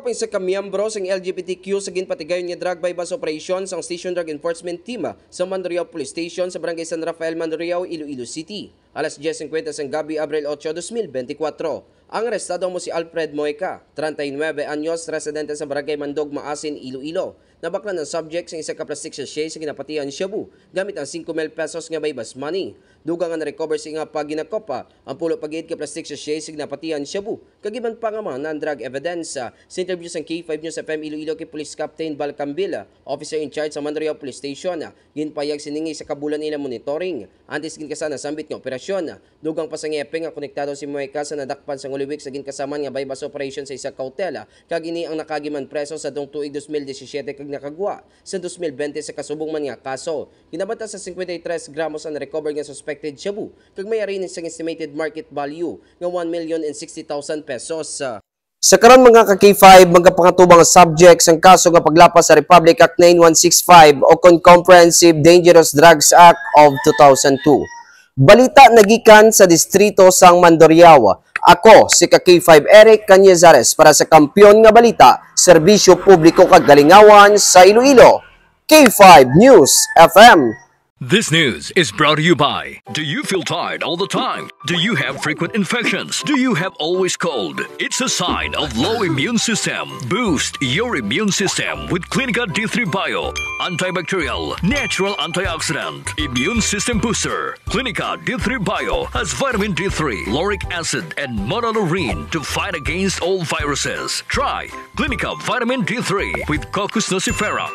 Napakalapang sa kamiyambro sa LGBTQ sa ginpatigayon nga drug bypass operation sa Station Drug Enforcement Team sa Mandurriao Police Station sa Barangay San Rafael, Mandurriao, Iloilo City. Alas 10:50 ng gabi, Abril 8, 2024. Ang arestado mo si Alfred Moica, 39 anyos, residente sa Barangay Mandog, Maasin, Iloilo. Nabaklan ng subject sa isa ka plastic sachet sa ginapatian Shabu gamit ang 5,000 pesos nga bypass money. Dugang nga na-recover sa nga paginakopa ang pulo pagid ka plastic sachet sa ginapatian Shabu. Kagiban pa nga mga non-drug evidence sa interview sa K5 News FM Iloilo kay Police Captain Balcambila, officer in charge sa Mandurriao Police Station. Ginpayag siningi sa kabulan nila monitoring. Antes ginkasana sambit nga operasyon. Dugang pa sa ngepeng nga konektado si Moica sa nadakpan sa Nguliwik sa ginkasaman nga bypass operation sa isa kautela. Kagini ang nakagiman preso sa dong tuig 2017 kag nakagwa sa 2020 sa kasubong man nga kaso. Ginabata sa 53 gramos ang recover nga suspected shabu kag may arin sa estimated market value nga 1,060,000 pesos. Sa karon mga ka-K5, magkapangatubang subject ang kaso nga paglapas sa Republic Act 9165 o Comprehensive Dangerous Drugs Act of 2002. Balita nagikan sa distrito sang Mandurriao. Ako si ka-K5 Eric Cañizares para sa Kampiyon nga Balita, Serbisyo Publiko kag Galingawan sa Iloilo. K5 News FM. This news is brought to you by, do you feel tired all the time? Do you have frequent infections? Do you have always cold? It's a sign of low immune system. Boost your immune system with Clinica D3 Bio, antibacterial, natural antioxidant, immune system booster. Clinica D3 Bio has vitamin D3, lauric acid, and monolurine to fight against all viruses. Try Clinica Vitamin D3 with Coccus nocifera.